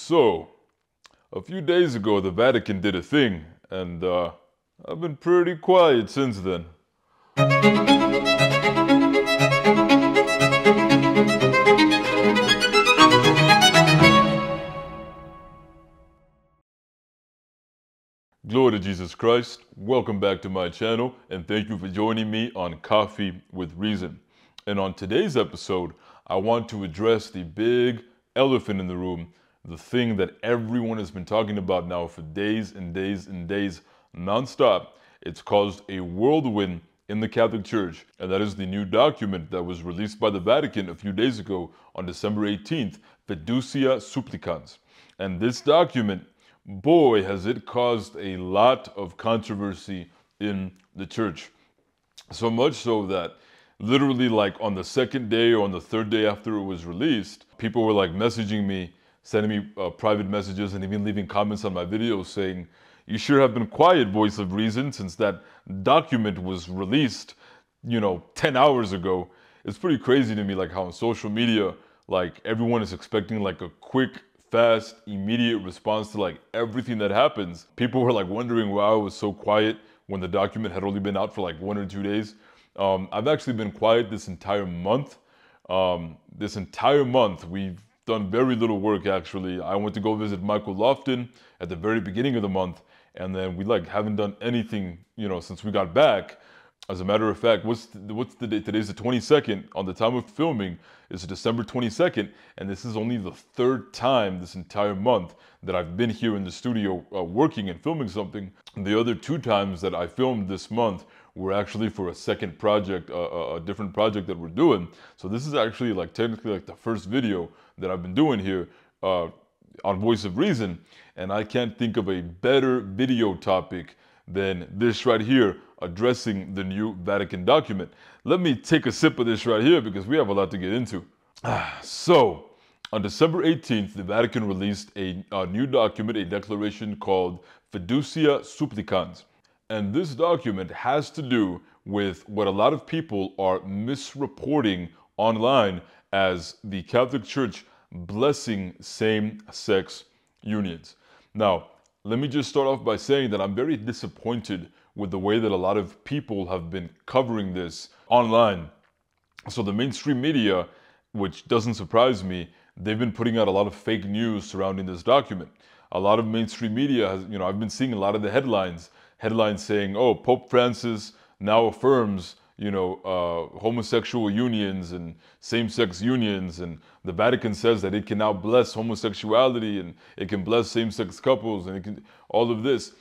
So, a few days ago, the Vatican did a thing, and I've been pretty quiet since then. Glory to Jesus Christ. Welcome back to my channel, and thank you for joining me on Coffee with Reason. And on today's episode, I want to address the big elephant in the room, the thing that everyone has been talking about now for days and days and days, nonstop. It's caused a whirlwind in the Catholic Church, and that is the new document that was released by the Vatican a few days ago on December 18th, Fiducia Supplicans. And this document, boy, has it caused a lot of controversy in the church. So much so that literally like on the second day or on the third day after it was released, people were like messaging me, sending me private messages and even leaving comments on my videos saying, "You sure have been quiet, voice of reason, since that document was released, 10 hours ago." It's pretty crazy to me like how on social media, like everyone is expecting like a quick, fast, immediate response to like everything that happens. People were like wondering why I was so quiet when the document had only been out for like 1 or 2 days. I've actually been quiet this entire month. We've done very little work actually. I went to go visit Michael Lofton at the very beginning of the month, and then we like haven't done anything, since we got back. As a matter of fact, what's the date? Today's the 22nd. On the time of filming, it's December 22nd, and this is only the third time this entire month that I've been here in the studio working and filming something. The other 2 times that I filmed this month were actually for a second project, a different project that we're doing. So this is actually like technically like the first video that I've been doing here on Voice of Reason, and I can't think of a better video topic than this right here, addressing the new Vatican document. Let me take a sip of this right here because we have a lot to get into. So, on December 18th, the Vatican released a new document, a declaration called Fiducia Supplicans. And this document has to do with what a lot of people are misreporting online as the Catholic Church blessing same-sex unions. Now, let me just start off by saying that I'm very disappointed with the way that a lot of people have been covering this online. So the mainstream media, which doesn't surprise me, they've been putting out a lot of fake news surrounding this document. A lot of mainstream media has, I've been seeing a lot of the headlines saying, "Oh, Pope Francis now affirms, homosexual unions and same-sex unions, and the Vatican says that it can now bless homosexuality and it can bless same-sex couples, and it can all of this."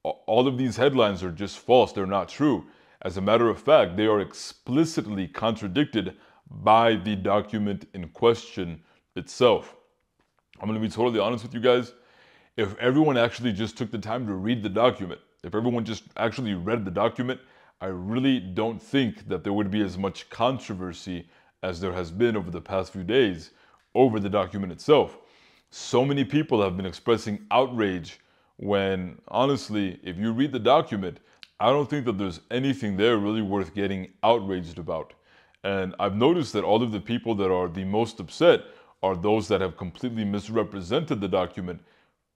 All of these headlines are just false. They're not true. As a matter of fact, they are explicitly contradicted by the document in question itself. I'm going to be totally honest with you guys. If everyone actually just took the time to read the document, if everyone just actually read the document, I really don't think that there would be as much controversy as there has been over the past few days over the document itself. So many people have been expressing outrage when, honestly, if you read the document, I don't think that there's anything there really worth getting outraged about. And I've noticed that all of the people that are the most upset are those that have completely misrepresented the document,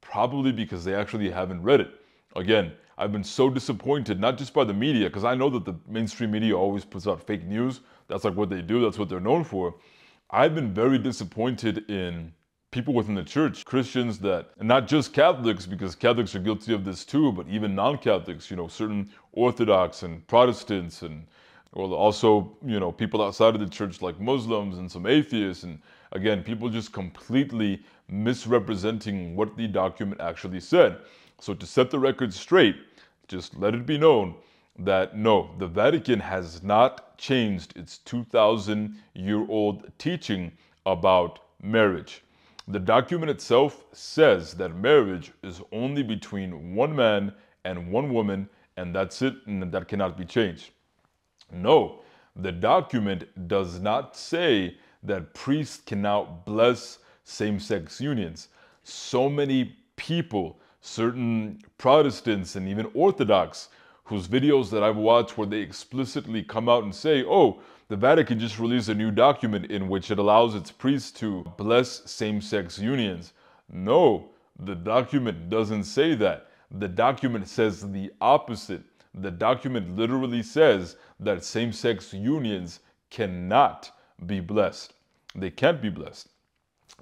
probably because they actually haven't read it. Again, I've been so disappointed, not just by the media, because I know that the mainstream media always puts out fake news. That's like what they do. That's what they're known for. I've been very disappointed in people within the church, Christians that, and not just Catholics, because Catholics are guilty of this too, but even non-Catholics, certain Orthodox and Protestants, and well, also, people outside of the church like Muslims and some atheists, and again, people just completely misrepresenting what the document actually said. So to set the record straight, just let it be known that no, the Vatican has not changed its 2,000-year-old teaching about marriage. The document itself says that marriage is only between one man and one woman, and that's it, and that cannot be changed. No, the document does not say that priests can now bless same-sex unions. So many people, certain Protestants and even Orthodox, whose videos that I've watched where they explicitly come out and say, "Oh, the Vatican just released a new document in which it allows its priests to bless same-sex unions." No, the document doesn't say that. The document says the opposite. The document literally says that same-sex unions cannot be blessed. They can't be blessed.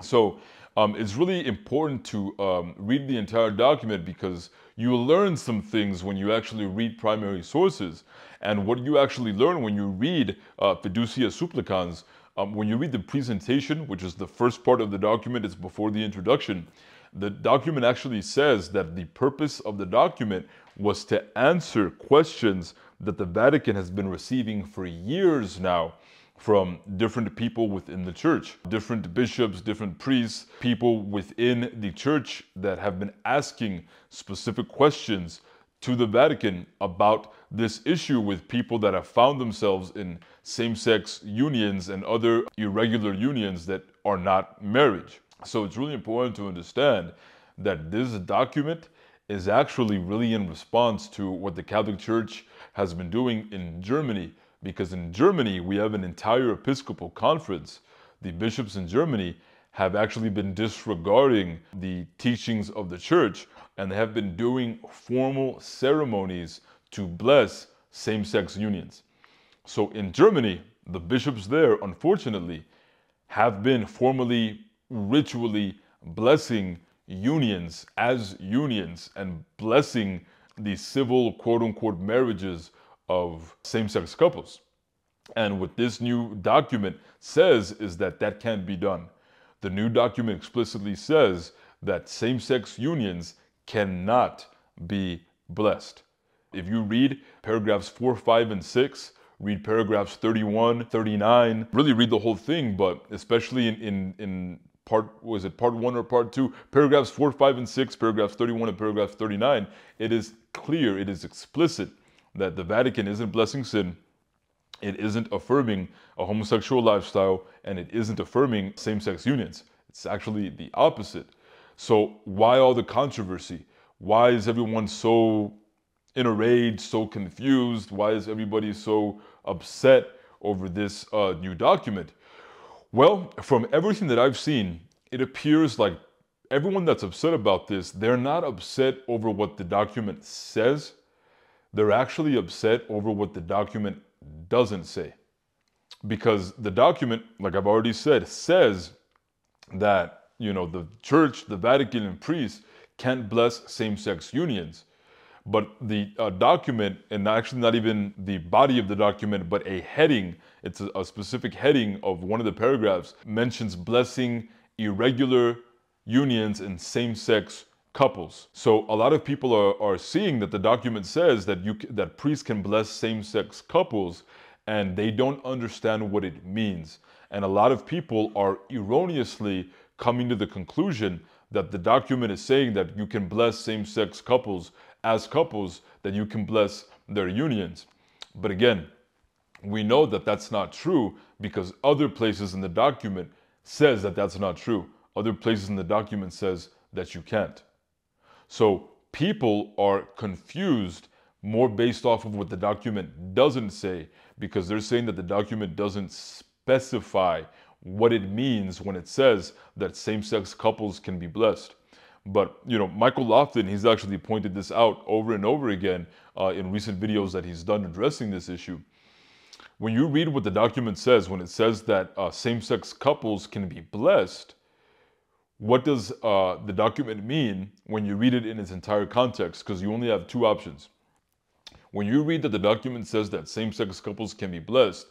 So it's really important to read the entire document, because you will learn some things when you actually read primary sources. And what you actually learn when you read Fiducia Supplicans, when you read the presentation, which is the first part of the document, it's before the introduction, the document actually says that the purpose of the document was to answer questions that the Vatican has been receiving for years now from different people within the church, different bishops, different priests, people within the church that have been asking specific questions to the Vatican about this issue with people that have found themselves in same-sex unions and other irregular unions that are not marriage. So it's really important to understand that this document is actually really in response to what the Catholic Church has been doing in Germany. Because in Germany, we have an entire Episcopal conference. The bishops in Germany have actually been disregarding the teachings of the church, and they have been doing formal ceremonies to bless same-sex unions. So in Germany, the bishops there, unfortunately, have been formally, ritually blessing unions as unions and blessing the civil, quote-unquote, marriages of same-sex couples. And what this new document says is that that can't be done. The new document explicitly says that same-sex unions cannot be blessed. If you read paragraphs 4, 5, and 6, read paragraphs 31, 39, really read the whole thing, but especially in part 1 or part 2, paragraphs 4, 5, and 6, paragraphs 31 and paragraph 39, it is clear, it is explicit that the Vatican isn't blessing sin, it isn't affirming a homosexual lifestyle, and it isn't affirming same-sex unions. It's actually the opposite. So why all the controversy? Why is everyone so in a rage, so confused? Why is everybody so upset over this new document? Well, from everything that I've seen, it appears like everyone that's upset about this, they're not upset over what the document says. They're actually upset over what the document doesn't say. Because the document, like I've already said, says that, the church, the Vatican, and priests can't bless same-sex unions. But the document, and actually not even the body of the document, but a heading, it's a specific heading of one of the paragraphs, mentions blessing irregular unions and same-sex couples. So a lot of people are seeing that the document says that that priests can bless same-sex couples, and they don't understand what it means. And a lot of people are erroneously coming to the conclusion that the document is saying that you can bless same-sex couples as couples, that you can bless their unions. But again, we know that that's not true, because other places in the document says that that's not true. Other places in the document says that you can't. So people are confused more based off of what the document doesn't say, because they're saying that the document doesn't specify what it means when it says that same-sex couples can be blessed. But, Michael Lofton, he's actually pointed this out over and over again in recent videos that he's done addressing this issue. When you read what the document says, when it says that same-sex couples can be blessed, what does the document mean when you read it in its entire context? Because you only have two options. When you read that the document says that same-sex couples can be blessed,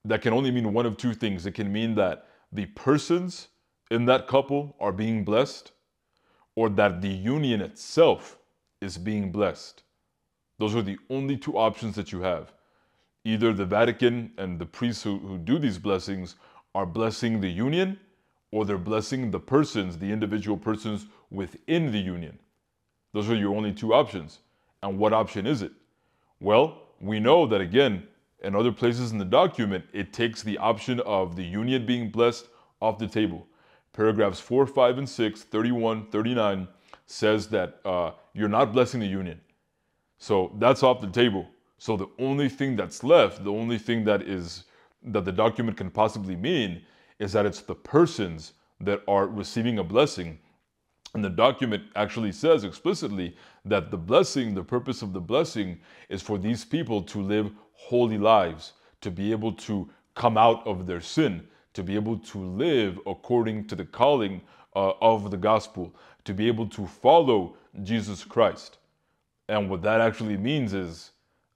that can only mean one of two things. It can mean that the persons in that couple are being blessed, or that the union itself is being blessed. Those are the only two options that you have. Either the Vatican and the priests who do these blessings are blessing the union, or they're blessing the persons, the individual persons within the union. Those are your only two options. And what option is it? Well, we know that, again, in other places in the document, it takes the option of the union being blessed off the table. Paragraphs 4, 5, and 6, 31, 39 says that you're not blessing the union. So that's off the table. So the only thing that's left, the only thing that the document can possibly mean, is that it's the persons that are receiving a blessing, And the document actually says explicitly that the blessing, the purpose of the blessing, is for these people to live holy lives, to be able to come out of their sin, to be able to live according to the calling of the gospel, to be able to follow Jesus Christ. And what that actually means is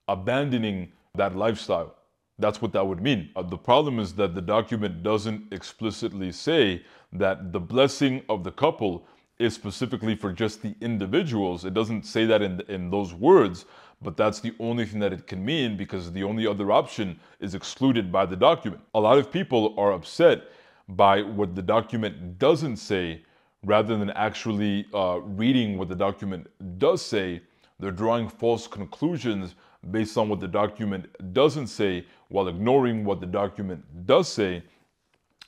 abandoning that lifestyle. That's what that would mean. The problem is that the document doesn't explicitly say that the blessing of the couple is specifically for just the individuals. It doesn't say that in those words, but that's the only thing that it can mean because the only other option is excluded by the document. A lot of people are upset by what the document doesn't say rather than actually reading what the document does say. They're drawing false conclusions based on what the document doesn't say while ignoring what the document does say.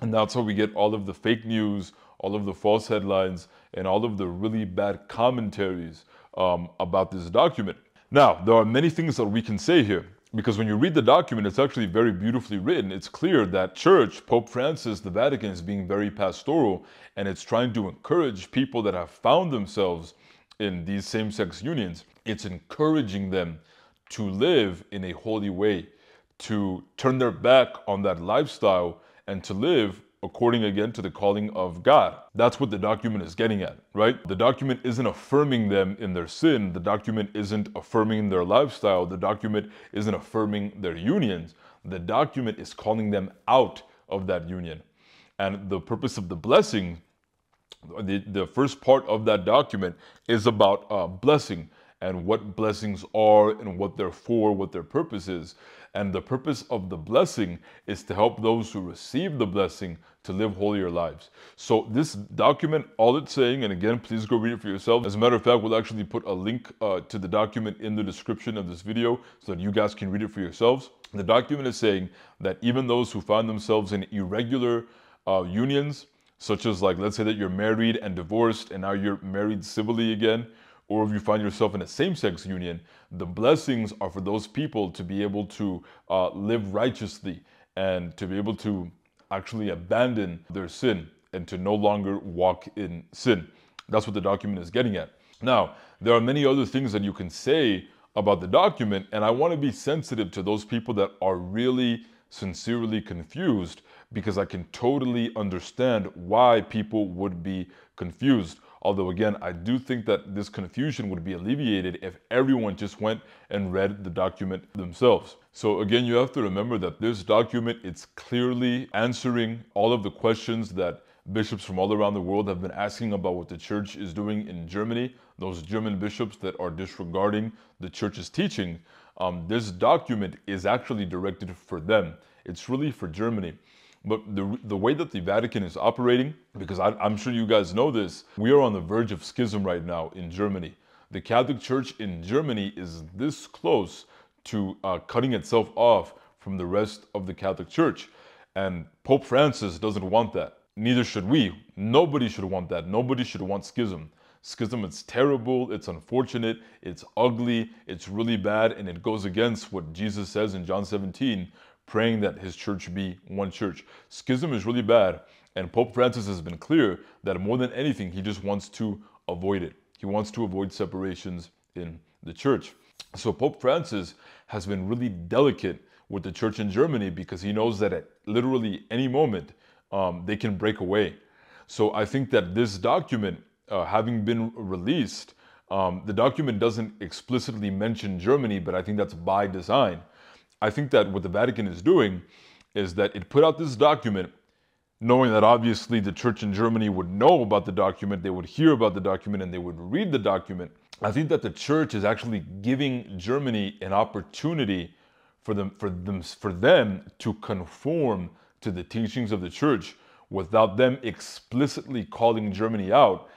And that's how we get all of the fake news, all of the false headlines, and all of the really bad commentaries about this document. Now, there are many things that we can say here, because when you read the document, it's actually very beautifully written. It's clear that Church, Pope Francis, the Vatican is being very pastoral, and it's trying to encourage people that have found themselves in these same-sex unions. It's encouraging them to live in a holy way, to turn their back on that lifestyle and to live according again to the calling of God. That's what the document is getting at, right? The document isn't affirming them in their sin. The document isn't affirming their lifestyle. The document isn't affirming their unions. The document is calling them out of that union. And the purpose of the blessing, the first part of that document is about blessing and what blessings are and what they're for, what their purpose is. And the purpose of the blessing is to help those who receive the blessing to live holier lives. So this document, all it's saying, and again, please go read it for yourself. As a matter of fact, we'll actually put a link to the document in the description of this video so that you guys can read it for yourselves. The document is saying that even those who find themselves in irregular unions, such as like, let's say that you're married and divorced and now you're married civilly again, or if you find yourself in a same-sex union, the blessings are for those people to be able to live righteously and to be able to actually abandon their sin and to no longer walk in sin. That's what the document is getting at. Now, there are many other things that you can say about the document, and I want to be sensitive to those people that are really sincerely confused, because I can totally understand why people would be confused. Although again, I do think that this confusion would be alleviated if everyone just went and read the document themselves. So again, you have to remember that this document, it's clearly answering all of the questions that bishops from all around the world have been asking about what the church is doing in Germany. Those German bishops that are disregarding the church's teaching. This document is actually directed for them. It's really for Germany. But the way that the Vatican is operating, because I'm sure you guys know this, we are on the verge of schism right now in Germany. The Catholic Church in Germany is this close to cutting itself off from the rest of the Catholic Church. And Pope Francis doesn't want that. Neither should we. Nobody should want that. Nobody should want schism. Schism, it's terrible, it's unfortunate, it's ugly, it's really bad, and it goes against what Jesus says in John 17, praying that his church be one church. Schism is really bad, and Pope Francis has been clear that more than anything, he just wants to avoid it. He wants to avoid separations in the church. So Pope Francis has been really delicate with the church in Germany because he knows that at literally any moment, they can break away. So I think that this document, having been released, the document doesn't explicitly mention Germany, but I think that's by design. I think that what the Vatican is doing is that it put out this document knowing that obviously the church in Germany would know about the document, they would hear about the document, and they would read the document. I think that the church is actually giving Germany an opportunity for them to conform to the teachings of the church without them explicitly calling Germany out,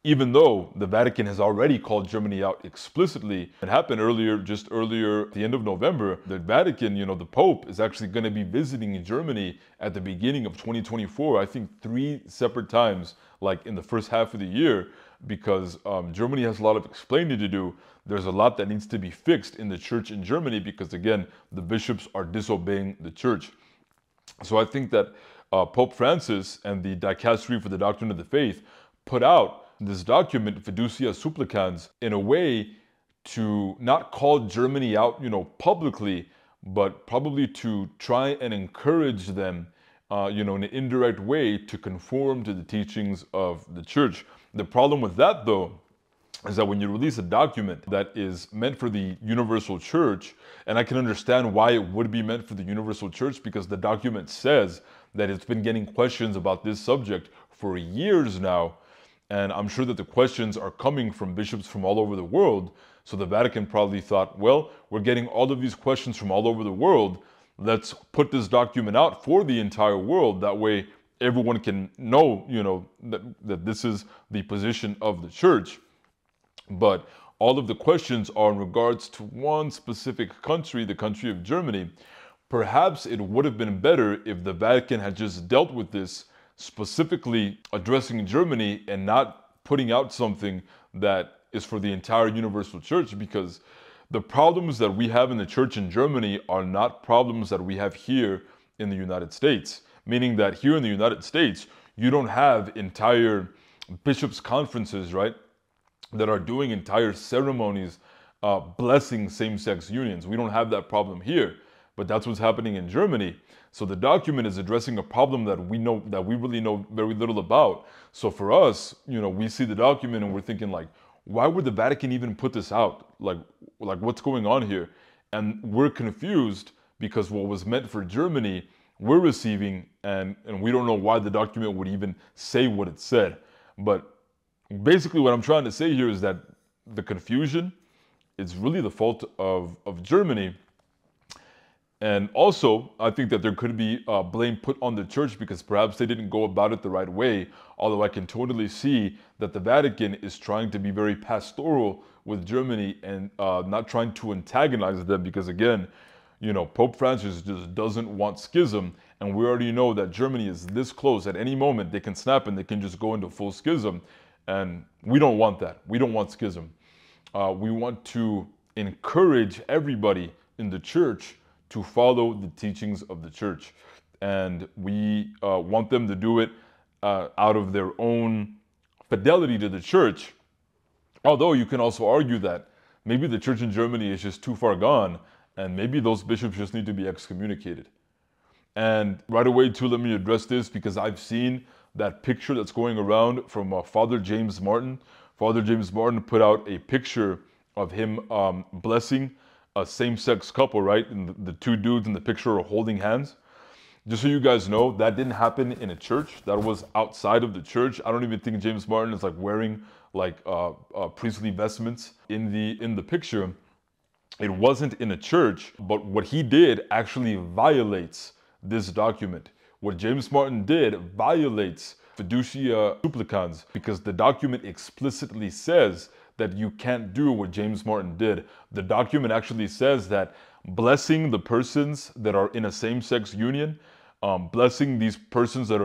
even though the Vatican has already called Germany out explicitly. It happened just earlier, at the end of November. The Vatican, the Pope is actually going to be visiting Germany at the beginning of 2024, I think 3 separate times, like in the first half of the year, because Germany has a lot of explaining to do. There's a lot that needs to be fixed in the church in Germany because, again, the bishops are disobeying the church. So I think that Pope Francis and the Dicastery for the Doctrine of the Faith put out this document, Fiducia Supplicans, in a way to not call Germany out, publicly, but probably to try and encourage them, in an indirect way to conform to the teachings of the church. The problem with that, though, is that when you release a document that is meant for the universal church, and I can understand why it would be meant for the universal church, because the document says that it's been getting questions about this subject for years now, and I'm sure that the questions are coming from bishops from all over the world. So the Vatican probably thought, well, we're getting all of these questions from all over the world. Let's put this document out for the entire world. That way everyone can know, that this is the position of the church. But all of the questions are in regards to one specific country, the country of Germany. Perhaps it would have been better if the Vatican had just dealt with this, specifically addressing Germany and not putting out something that is for the entire universal church, because the problems that we have in the church in Germany are not problems that we have here in the United States. Meaning that here in the United States, you don't have entire bishops' conferences, right, that are doing entire ceremonies blessing same-sex unions. We don't have that problem here, but that's what's happening in Germany. So the document is addressing a problem that we really know very little about. So for us, we see the document and we're thinking like, why would the Vatican even put this out? Like what's going on here? And we're confused because what was meant for Germany, we're receiving, and we don't know why the document would even say what it said. But basically what I'm trying to say here is that the confusion is really the fault of Germany. And also, I think that there could be blame put on the church because perhaps they didn't go about it the right way. Although I can totally see that the Vatican is trying to be very pastoral with Germany and not trying to antagonize them because, again, Pope Francis just doesn't want schism. And we already know that Germany is this close. At any moment, they can snap and they can just go into full schism. And we don't want that. We don't want schism. We want to encourage everybody in the church to follow the teachings of the church. And we want them to do it out of their own fidelity to the church. Although you can also argue that maybe the church in Germany is just too far gone and maybe those bishops just need to be excommunicated. And right away too, let me address this because I've seen that picture that's going around from Father James Martin. Father James Martin put out a picture of him blessing a same-sex couple, right? And the two dudes in the picture are holding hands. Just so you guys know, that didn't happen in a church. That was outside of the church. I don't even think James Martin is like wearing like priestly vestments in the picture. It wasn't in a church, but what he did actually violates this document. What James Martin did violates Fiducia Supplicans because the document explicitly says that you can't do what James Martin did. The document actually says that blessing the persons that are in a same-sex union, blessing these persons that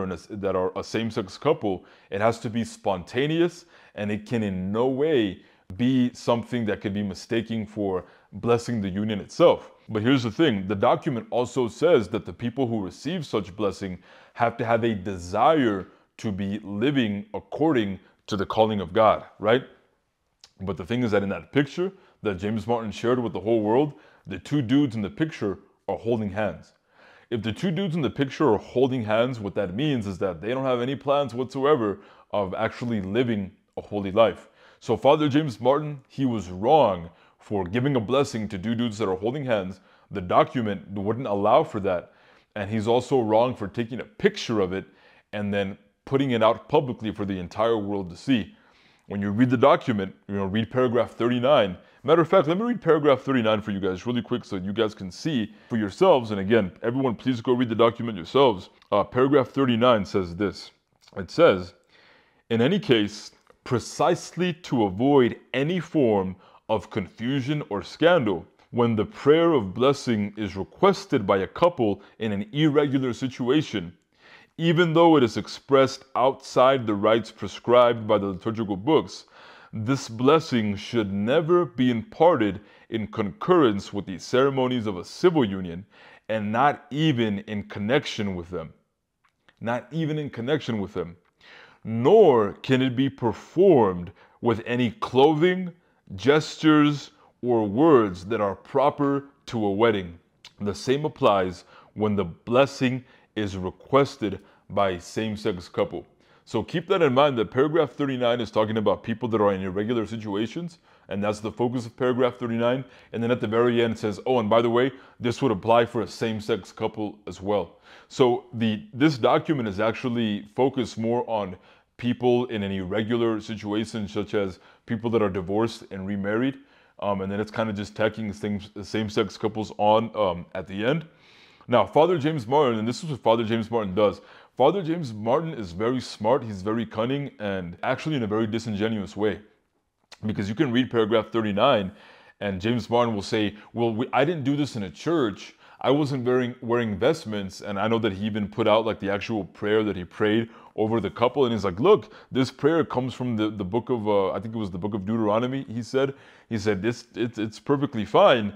are a same-sex couple, it has to be spontaneous and it can in no way be something that could be mistaken for blessing the union itself. But here's the thing, the document also says that the people who receive such blessing have to have a desire to be living according to the calling of God, right? But the thing is that in that picture that James Martin shared with the whole world, the two dudes in the picture are holding hands. If the two dudes in the picture are holding hands, what that means is that they don't have any plans whatsoever of actually living a holy life. So Father James Martin, he was wrong for giving a blessing to two dudes that are holding hands. The document wouldn't allow for that. And he's also wrong for taking a picture of it and then putting it out publicly for the entire world to see. When you read the document, read paragraph 39. Matter of fact, let me read paragraph 39 for you guys really quick so you guys can see for yourselves. And again, everyone, please go read the document yourselves. Paragraph 39 says this. It says, in any case, precisely to avoid any form of confusion or scandal, when the prayer of blessing is requested by a couple in an irregular situation, even though it is expressed outside the rites prescribed by the liturgical books, this blessing should never be imparted in concurrence with the ceremonies of a civil union, and not even in connection with them. Not even in connection with them. nor can it be performed with any clothing, gestures, or words that are proper to a wedding. The same applies when the blessing is requested by a same-sex couple. So keep that in mind that paragraph 39 is talking about people that are in irregular situations, and that's the focus of paragraph 39. And then at the very end it says, oh, and by the way, this would apply for a same-sex couple as well. So this document is actually focused more on people in an irregular situation, such as people that are divorced and remarried. And then it's kind of just tacking same-sex couples on at the end. Now, Father James Martin, and this is what Father James Martin does. Father James Martin is very smart, he's very cunning, and actually in a very disingenuous way. Because you can read paragraph 39, and James Martin will say, well, I didn't do this in a church. I wasn't wearing vestments, and I know that he even put out like the actual prayer that he prayed over the couple, and he's like, look, this prayer comes from the book of, I think it was the book of Deuteronomy, he said, it's perfectly fine.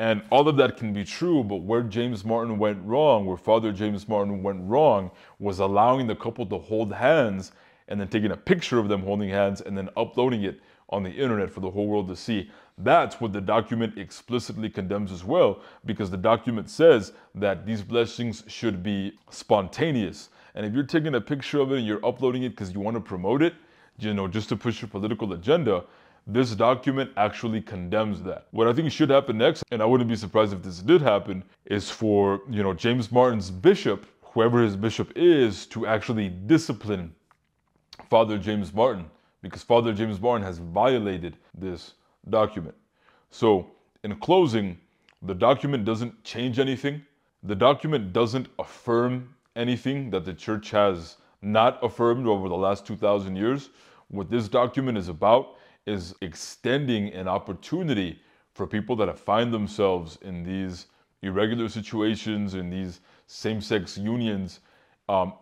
And all of that can be true, but where James Martin went wrong, where Father James Martin went wrong, was allowing the couple to hold hands and then taking a picture of them holding hands and then uploading it on the internet for the whole world to see. That's what the document explicitly condemns as well, because the document says that these blessings should be spontaneous. And if you're taking a picture of it and you're uploading it because you want to promote it, just to push your political agenda, this document actually condemns that. What I think should happen next, and I wouldn't be surprised if this did happen, is for, James Martin's bishop, whoever his bishop is, to actually discipline Father James Martin, because Father James Martin has violated this document. So, in closing, the document doesn't change anything. The document doesn't affirm anything that the church has not affirmed over the last 2,000 years. What this document is about is extending an opportunity for people that find themselves in these irregular situations, in these same-sex unions,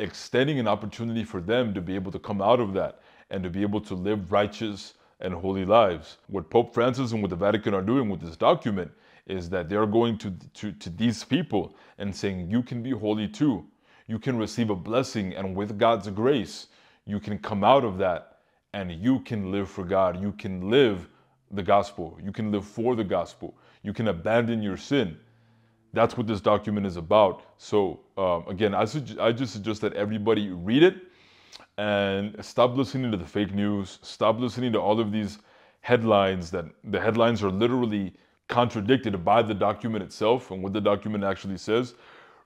extending an opportunity for them to be able to come out of that and to be able to live righteous and holy lives. What Pope Francis and what the Vatican are doing with this document is that they're going to these people and saying, you can be holy too. You can receive a blessing, and with God's grace, you can come out of that and you can live for God. You can live the gospel. You can live for the gospel. You can abandon your sin. That's what this document is about. So again, I just suggest that everybody read it and stop listening to the fake news. Stop listening to all of these headlines that the headlines are literally contradicted by the document itself and what the document actually says.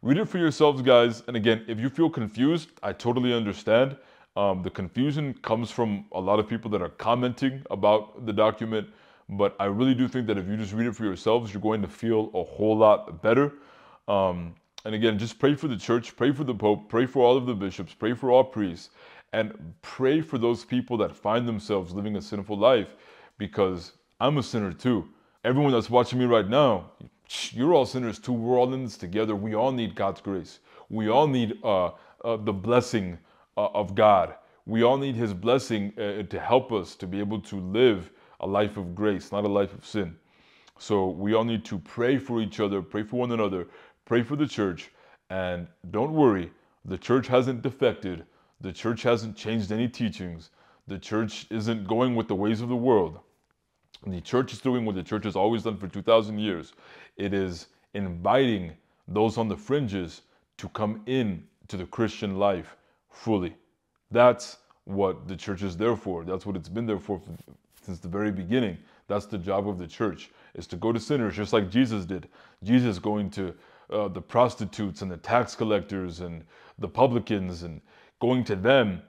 Read it for yourselves, guys. And again, if you feel confused, I totally understand. The confusion comes from a lot of people that are commenting about the document, but I really do think that if you just read it for yourselves, you're going to feel a whole lot better. And again, just pray for the church, pray for the Pope, pray for all of the bishops, pray for all priests, and pray for those people that find themselves living a sinful life, because I'm a sinner too. Everyone that's watching me right now, you're all sinners too. We're all in this together. We all need God's grace. We all need the blessing of God. We all need his blessing to help us to be able to live a life of grace, not a life of sin. So we all need to pray for each other, pray for one another, pray for the church, and don't worry, the church hasn't defected. The church hasn't changed any teachings. The church isn't going with the ways of the world. The church is doing what the church has always done for 2,000 years. It is inviting those on the fringes to come in to the Christian life fully. That's what the church is there for. That's what it's been there for since the very beginning. That's the job of the church, is to go to sinners just like Jesus did. Jesus going to the prostitutes and the tax collectors and the publicans and going to them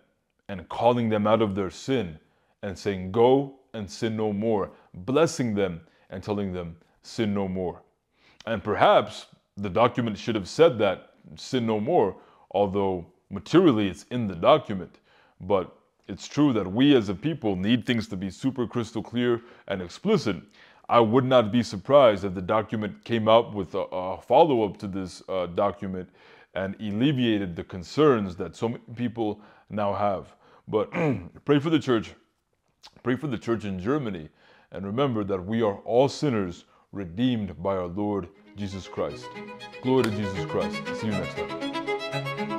and calling them out of their sin and saying, go and sin no more, blessing them and telling them, sin no more. And perhaps the document should have said that, sin no more, although materially it's in the document. But it's true that we as a people need things to be super crystal clear and explicit. I would not be surprised if the document came out with a follow-up to this document and alleviated the concerns that so many people now have. But pray for the church. Pray for the church in Germany. And remember that we are all sinners redeemed by our Lord Jesus Christ. Glory to Jesus Christ. See you next time.